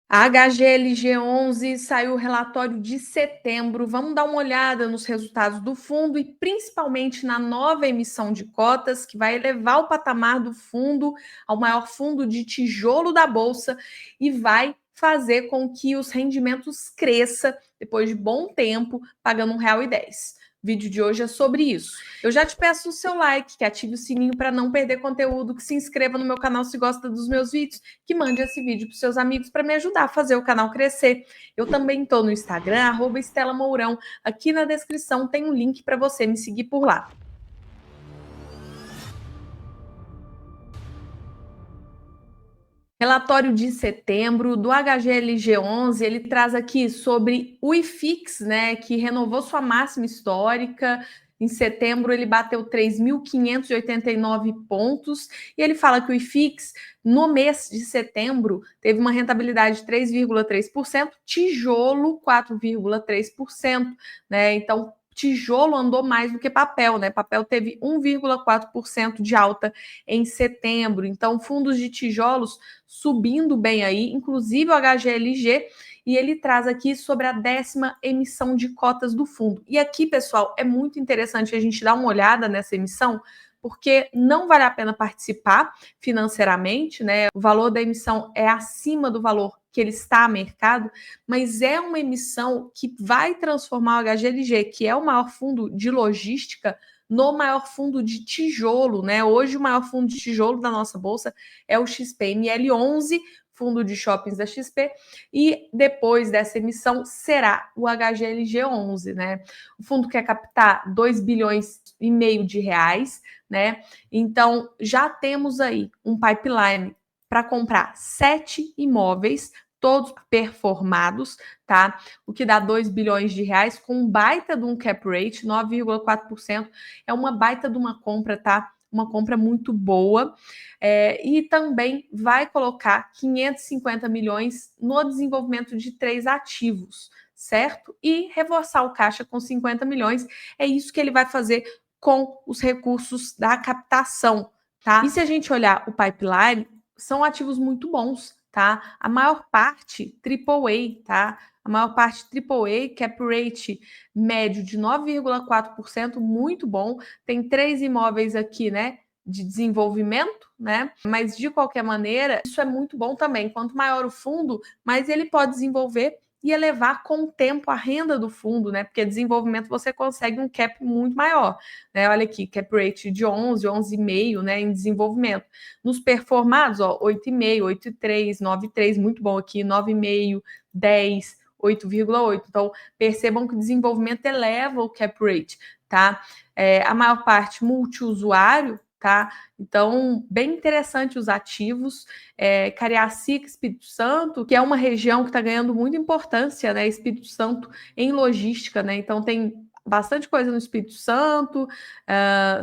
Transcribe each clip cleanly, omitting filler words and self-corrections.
A HGLG11 saiu o relatório de setembro. Vamos dar uma olhada nos resultados do fundo e principalmente na nova emissão de cotas, que vai elevar o patamar do fundo ao maior fundo de tijolo da Bolsa e vai fazer com que os rendimentos cresçam depois de bom tempo, pagando R$1,10. O vídeo de hoje é sobre isso. Eu já te peço o seu like, que ative o sininho para não perder conteúdo, que se inscreva no meu canal se gosta dos meus vídeos, que mande esse vídeo para seus amigos para me ajudar a fazer o canal crescer. Eu também estou no Instagram, @EstelaMourão. Aqui na descrição tem um link para você me seguir por lá. Relatório de setembro do HGLG11, ele traz aqui sobre o IFIX, né, que renovou sua máxima histórica. Em setembro, ele bateu 3.589 pontos e ele fala que o IFIX, no mês de setembro, teve uma rentabilidade de 3,3%, tijolo 4,3%, né? Então, tijolo andou mais do que papel, né? Papel teve 1,4% de alta em setembro. Então, fundos de tijolos subindo bem aí, inclusive o HGLG, e ele traz aqui sobre a 10ª emissão de cotas do fundo. E aqui, pessoal, é muito interessante a gente dar uma olhada nessa emissão, porque não vale a pena participar financeiramente, né? O valor da emissão é acima do valor que ele está a mercado, mas é uma emissão que vai transformar o HGLG, que é o maior fundo de logística, no maior fundo de tijolo, né? Hoje o maior fundo de tijolo da nossa bolsa é o XPML11, fundo de shoppings da XP, e depois dessa emissão será o HGLG11, né? O fundo quer captar 2,5 bilhões de reais, né? Então já temos aí um pipeline para comprar 7 imóveis, todos performados, tá? O que dá 2 bilhões de reais, com um baita de um cap rate, 9,4%. É uma baita de uma compra, tá? Uma compra muito boa. E também vai colocar 550 milhões no desenvolvimento de 3 ativos, certo? E reforçar o caixa com 50 milhões. É isso que ele vai fazer com os recursos da captação, tá? E se a gente olhar o pipeline, são ativos muito bons, tá? A maior parte AAA, tá? A maior parte AAA, cap rate médio de 9,4%, muito bom. Tem 3 imóveis aqui, né, de desenvolvimento, né? Mas de qualquer maneira, isso é muito bom também. Quanto maior o fundo, mais ele pode desenvolver e elevar com o tempo a renda do fundo, né? Porque desenvolvimento você consegue um cap muito maior, né? Olha aqui, cap rate de 11, 11,5, né, em desenvolvimento. Nos performados, ó, 8,5, 8,3, 9,3, muito bom aqui, 9,5, 10, 8,8. Então, percebam que o desenvolvimento eleva o cap rate, tá? A maior parte multiusuário, tá? Então, bem interessante os ativos. Cariacica, Espírito Santo, que é uma região que está ganhando muita importância, né? Espírito Santo em logística, né? Então, tem bastante coisa no Espírito Santo,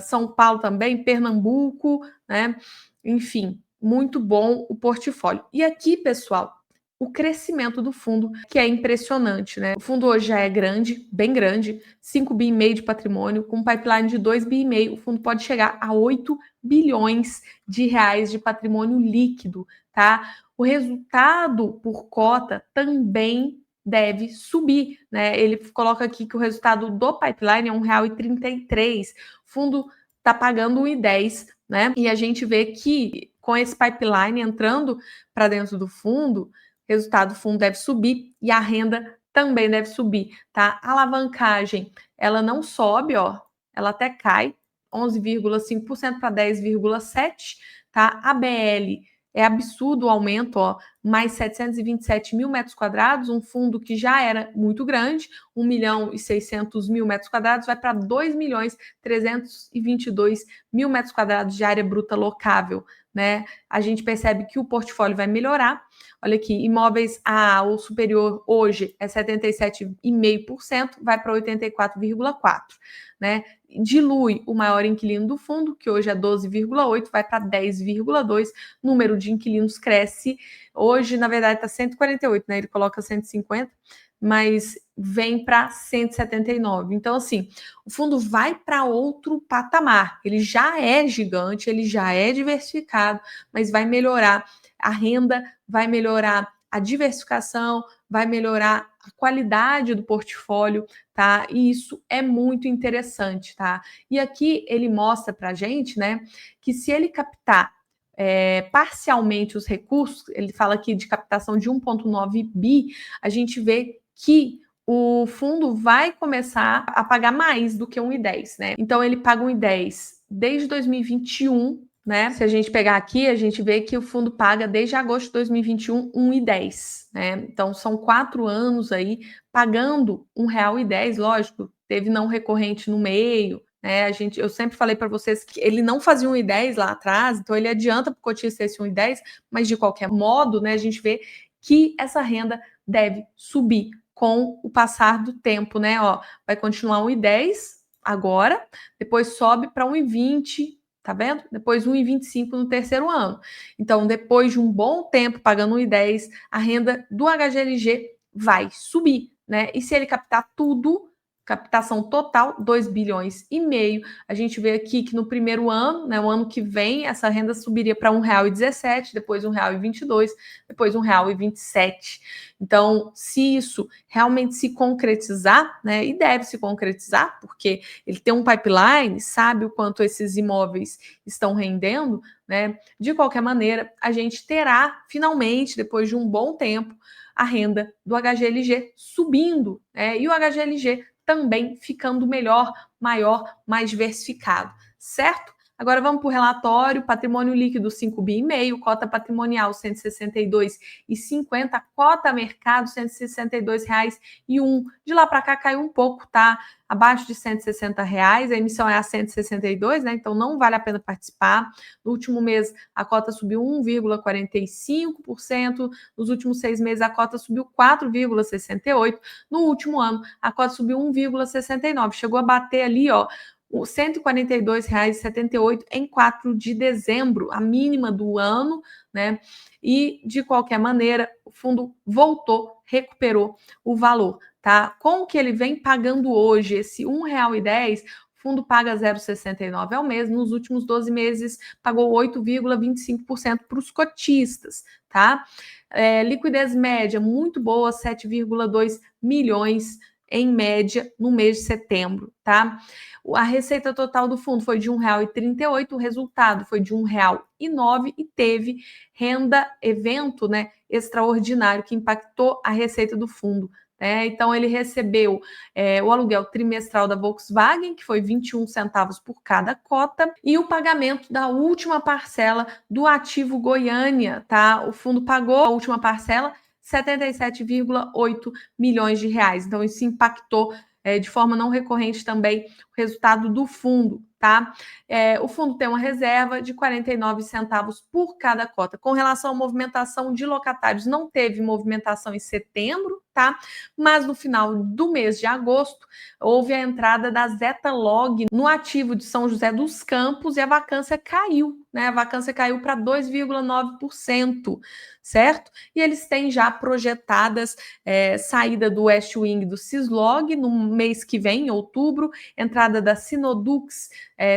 São Paulo também, Pernambuco, né? Enfim, muito bom o portfólio. E aqui, pessoal, o crescimento do fundo, que é impressionante, né? O fundo hoje já é grande, bem grande, 5,5 bi de patrimônio, com um pipeline de 2,5 bi. O fundo pode chegar a 8 bilhões de reais de patrimônio líquido, tá? O resultado por cota também deve subir, né? Ele coloca aqui que o resultado do pipeline é R$1,33. O fundo está pagando R$1,10, né? E a gente vê que com esse pipeline entrando para dentro do fundo, o resultado do fundo deve subir e a renda também deve subir, tá? A alavancagem, ela não sobe, ó, ela até cai 11,5% para 10,7%, tá? A BL é absurdo o aumento, ó, mais 727 mil metros quadrados, um fundo que já era muito grande, 1.600.000 metros quadrados, vai para 2.322.000 metros quadrados de área bruta locável, né? A gente percebe que o portfólio vai melhorar. Olha aqui, imóveis A ou superior hoje é 77,5%, vai para 84,4%, né? Dilui o maior inquilino do fundo, que hoje é 12,8%, vai para 10,2%. Número de inquilinos cresce. Hoje, na verdade, está 148, né? Ele coloca 150, mas vem para 179. Então, assim, o fundo vai para outro patamar. Ele já é gigante, ele já é diversificado, mas vai melhorar a renda, vai melhorar a diversificação, vai melhorar a qualidade do portfólio, tá? E isso é muito interessante, tá? E aqui ele mostra para a gente, né, que se ele captar parcialmente os recursos, ele fala aqui de captação de 1,9 bi, a gente vê que o fundo vai começar a pagar mais do que 1,10, né? Então ele paga 1,10 desde 2021, né? Se a gente pegar aqui, a gente vê que o fundo paga desde agosto de 2021 1,10, né? Então são 4 anos aí pagando R$1,10, lógico, teve não recorrente no meio, né? Eu sempre falei para vocês que ele não fazia 1,10 lá atrás, então ele adianta para o cotista esse 1,10, mas de qualquer modo, né, a gente vê que essa renda deve subir com o passar do tempo, né? Ó, vai continuar 1,10 agora, depois sobe para 1,20, tá vendo? Depois 1,25 no terceiro ano. Então, depois de um bom tempo pagando 1,10, a renda do HGLG vai subir, né? E se ele captar tudo, captação total, 2 bilhões e meio. A gente vê aqui que no primeiro ano, né, o ano que vem, essa renda subiria para R$1,17, depois R$1,22, depois R$1,27. Então, se isso realmente se concretizar, né, e deve se concretizar, porque ele tem um pipeline, sabe o quanto esses imóveis estão rendendo, né? De qualquer maneira, a gente terá finalmente, depois de um bom tempo, a renda do HGLG subindo, né? E o HGLG também ficando melhor, maior, mais diversificado, certo? Agora vamos para o relatório, patrimônio líquido 5,5 bi, cota patrimonial 162,50, cota mercado R$162,01. De lá para cá caiu um pouco, tá? Abaixo de R$160, a emissão é a 162, né? Então não vale a pena participar. No último mês a cota subiu 1,45%, nos últimos 6 meses a cota subiu 4,68%, no último ano a cota subiu 1,69%, chegou a bater ali, ó, R$ 142,78 em 4 de dezembro, a mínima do ano, né? E, de qualquer maneira, o fundo voltou, recuperou o valor, tá? Com o que ele vem pagando hoje, esse R$1,10, o fundo paga 0,69 ao mês, nos últimos 12 meses pagou 8,25% para os cotistas, tá? Liquidez média muito boa, 7,2 milhões em média no mês de setembro, tá? A receita total do fundo foi de R$1,38, o resultado foi de R$1,09 e teve renda evento, né, extraordinário que impactou a receita do fundo. Então ele recebeu o aluguel trimestral da Volkswagen, que foi 21 centavos por cada cota, e o pagamento da última parcela do ativo Goiânia, tá? O fundo pagou a última parcela, 77,8 milhões de reais. Então isso impactou de forma não recorrente também o resultado do fundo, tá? O fundo tem uma reserva de 49 centavos por cada cota. Com relação à movimentação de locatários, não teve movimentação em setembro, tá? Mas no final do mês de agosto, houve a entrada da Zeta Log no ativo de São José dos Campos e a vacância caiu, né? A vacância caiu para 2,9%, certo? E eles têm já projetadas saída do West Wing do Cislog no mês que vem, em outubro, entrada da Sinodux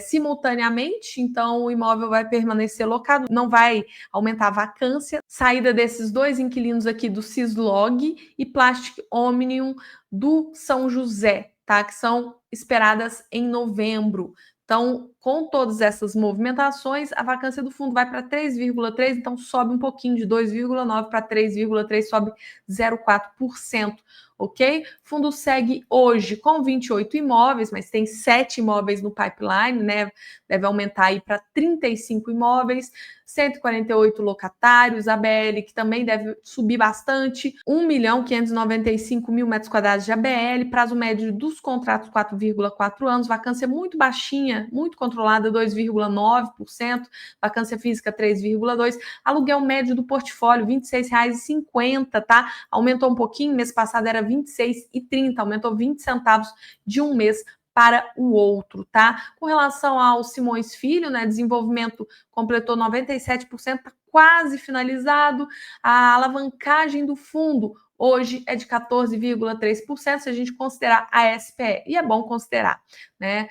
simultaneamente, então o imóvel vai permanecer locado, não vai aumentar a vacância, saída desses dois inquilinos aqui do Cislog e Plastic Omnium do São José, tá? Que são esperadas em novembro. Então, com todas essas movimentações, a vacância do fundo vai para 3,3%, então sobe um pouquinho de 2,9% para 3,3%, sobe 0,4%, ok? O fundo segue hoje com 28 imóveis, mas tem 7 imóveis no pipeline, né? Deve aumentar aí para 35 imóveis, 148 locatários, ABL, que também deve subir bastante, 1.595.000 metros quadrados de ABL, prazo médio dos contratos 4,4 anos, vacância muito baixinha, muito controlada, 2,9%, vacância física 3,2%, aluguel médio do portfólio R$ 26,50, tá? Aumentou um pouquinho, mês passado era R$ 26,30, aumentou 20 centavos de um mês para o outro, tá? Com relação ao Simões Filho, né, desenvolvimento completou 97%, tá quase finalizado. A alavancagem do fundo hoje é de 14,3% se a gente considerar a SPE, e é bom considerar, né?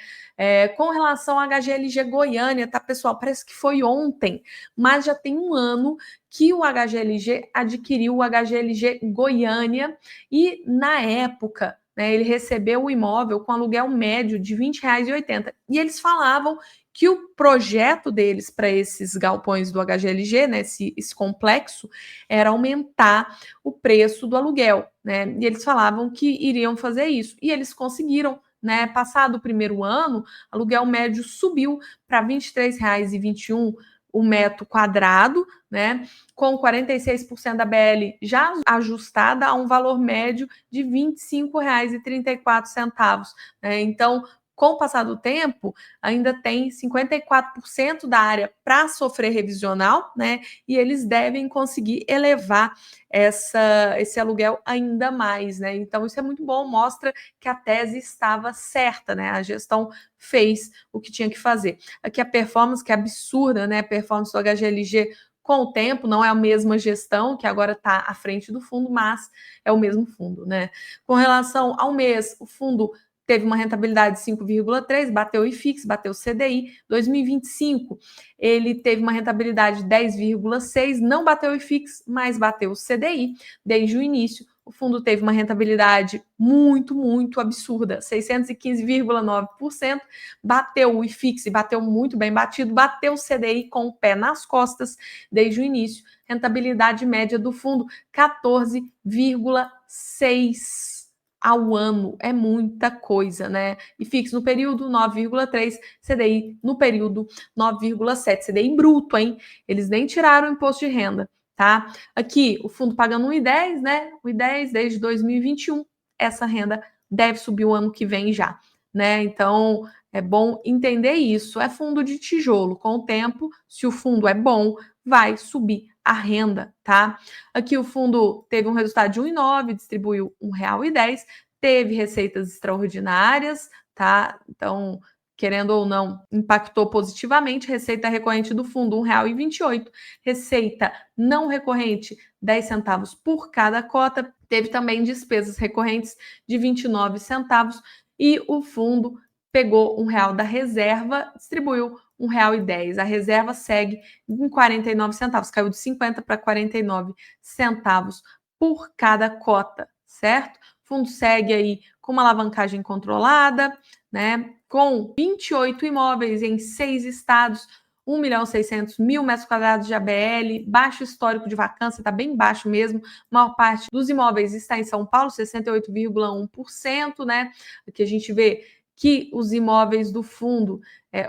Com relação à HGLG Goiânia, tá, pessoal? Parece que foi ontem, mas já tem um ano que o HGLG adquiriu o HGLG Goiânia e, na época, né, ele recebeu o imóvel com aluguel médio de R$ 20,80. E eles falavam que o projeto deles para esses galpões do HGLG, né, esse complexo, era aumentar o preço do aluguel, né? E eles falavam que iriam fazer isso. E eles conseguiram, né? Passado o primeiro ano, aluguel médio subiu para R$ 23,21 o metro quadrado, né? Com 46% da BL já ajustada a um valor médio de R$ 25,34, né? Então, com o passar do tempo, ainda tem 54% da área para sofrer revisional, né? E eles devem conseguir elevar esse aluguel ainda mais, né? Então, isso é muito bom, mostra que a tese estava certa, né? A gestão fez o que tinha que fazer. Aqui a performance, que é absurda, né? A performance do HGLG com o tempo, não é a mesma gestão, que agora está à frente do fundo, mas é o mesmo fundo, né? Com relação ao mês, o fundo teve uma rentabilidade de 5,3, bateu o IFIX, bateu o CDI. 2025, ele teve uma rentabilidade de 10,6, não bateu o IFIX, mas bateu o CDI. Desde o início, o fundo teve uma rentabilidade muito, muito absurda, 615,9%, bateu o IFIX, bateu muito bem batido, bateu o CDI com o pé nas costas desde o início. Rentabilidade média do fundo, 14,6% ao ano, é muita coisa, né? E fixo no período 9,3, CDI no período 9,7, CDI bruto, hein? Eles nem tiraram o imposto de renda, tá? Aqui, o fundo pagando 1,10, né? 1,10 desde 2021, essa renda deve subir o ano que vem já, né? Então, é bom entender isso. É fundo de tijolo, com o tempo, se o fundo é bom, vai subir a renda, tá? Aqui o fundo teve um resultado de 1,9, distribuiu R$ 1,10, teve receitas extraordinárias, tá? Então, querendo ou não, impactou positivamente. Receita recorrente do fundo, R$ 1,28. Receita não recorrente, 10 centavos por cada cota. Teve também despesas recorrentes de 29 centavos e o fundo pegou R$ 1 da reserva, distribuiu R$ 1,10. A reserva segue em 49 centavos, caiu de 50 para 49 centavos por cada cota, certo? O fundo segue aí com uma alavancagem controlada, né? Com 28 imóveis em 6 estados, 1.600.000 metros quadrados de ABL, baixo histórico de vacância, está bem baixo mesmo. A maior parte dos imóveis está em São Paulo, 68,1%, né? Aqui a gente vê que os imóveis do fundo,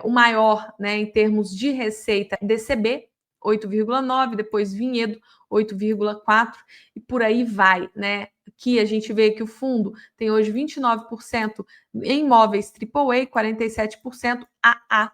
o maior, né, em termos de receita, DCB, 8,9, depois Vinhedo, 8,4, e por aí vai, né? Aqui a gente vê que o fundo tem hoje 29% em imóveis AAA, 47% AA.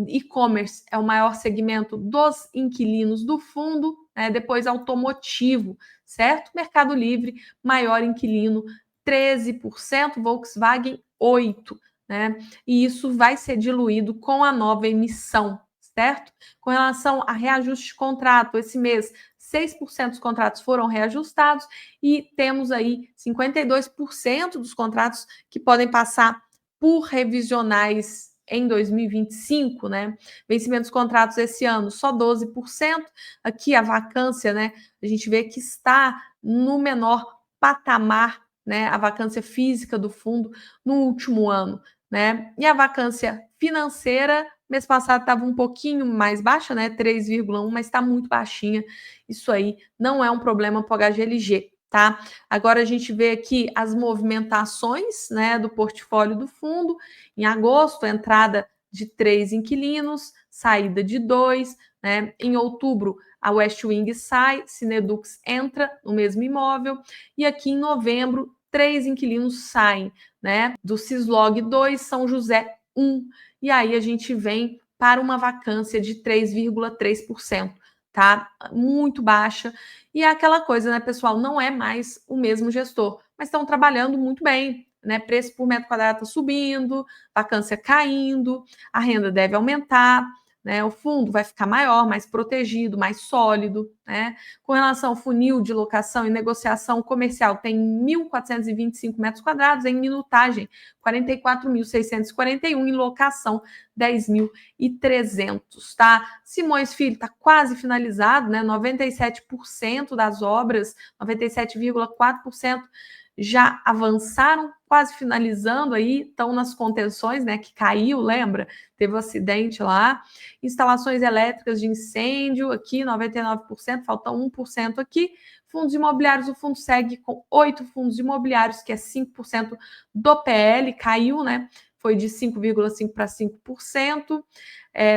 E-commerce é o maior segmento dos inquilinos do fundo, né? Depois automotivo, certo? Mercado Livre, maior inquilino, 13%, Volkswagen, 8%. Né? E isso vai ser diluído com a nova emissão, certo? Com relação a reajuste de contrato, esse mês, 6% dos contratos foram reajustados e temos aí 52% dos contratos que podem passar por revisionais em 2025, né? Vencimento dos contratos esse ano, só 12%. Aqui a vacância, né? A gente vê que está no menor patamar, né? A vacância física do fundo no último ano, né? E a vacância financeira, mês passado estava um pouquinho mais baixa, né? 3,1, mas está muito baixinha. Isso aí não é um problema para o HGLG, tá? Agora a gente vê aqui as movimentações, né, do portfólio do fundo. Em agosto, entrada de 3 inquilinos, saída de 2, né? Em outubro, a West Wing sai, Cinedux entra no mesmo imóvel, e aqui em novembro, 3 inquilinos saem, né? Do Cislog 2, São José 1, e aí a gente vem para uma vacância de 3,3%, tá? Muito baixa. E é aquela coisa, né, pessoal? Não é mais o mesmo gestor, mas estão trabalhando muito bem, né? Preço por metro quadrado está subindo, vacância caindo, a renda deve aumentar, né? O fundo vai ficar maior, mais protegido, mais sólido, né? Com relação ao funil de locação e negociação comercial, tem 1.425 metros quadrados, em minutagem 44.641, em locação 10.300, tá? Simões Filho está quase finalizado, né? 97% das obras, 97,4% já avançaram, quase finalizando aí, estão nas contenções, né, que caiu, lembra? Teve um acidente lá. Instalações elétricas de incêndio, aqui 99%, faltam 1% aqui. Fundos imobiliários, o fundo segue com 8 fundos imobiliários, que é 5% do PL, caiu, né? Foi de 5,5% para 5%.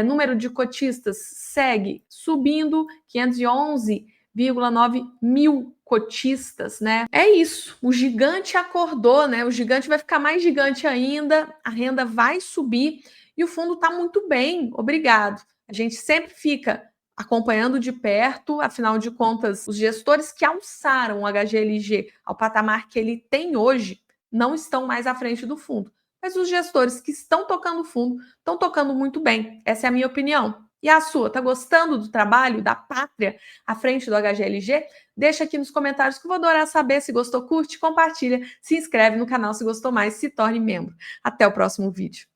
Número de cotistas segue subindo, 511,9 mil cotistas, né? É isso. O gigante acordou, né? O gigante vai ficar mais gigante ainda, a renda vai subir e o fundo está muito bem, obrigado. A gente sempre fica acompanhando de perto, afinal de contas, os gestores que alçaram o HGLG ao patamar que ele tem hoje não estão mais à frente do fundo. Mas os gestores que estão tocando o fundo estão tocando muito bem. Essa é a minha opinião. E a sua? Tá gostando do trabalho da Pátria à frente do HGLG? Deixa aqui nos comentários que eu vou adorar saber. Se gostou, curte, compartilha, se inscreve no canal se gostou mais, se torne membro. Até o próximo vídeo.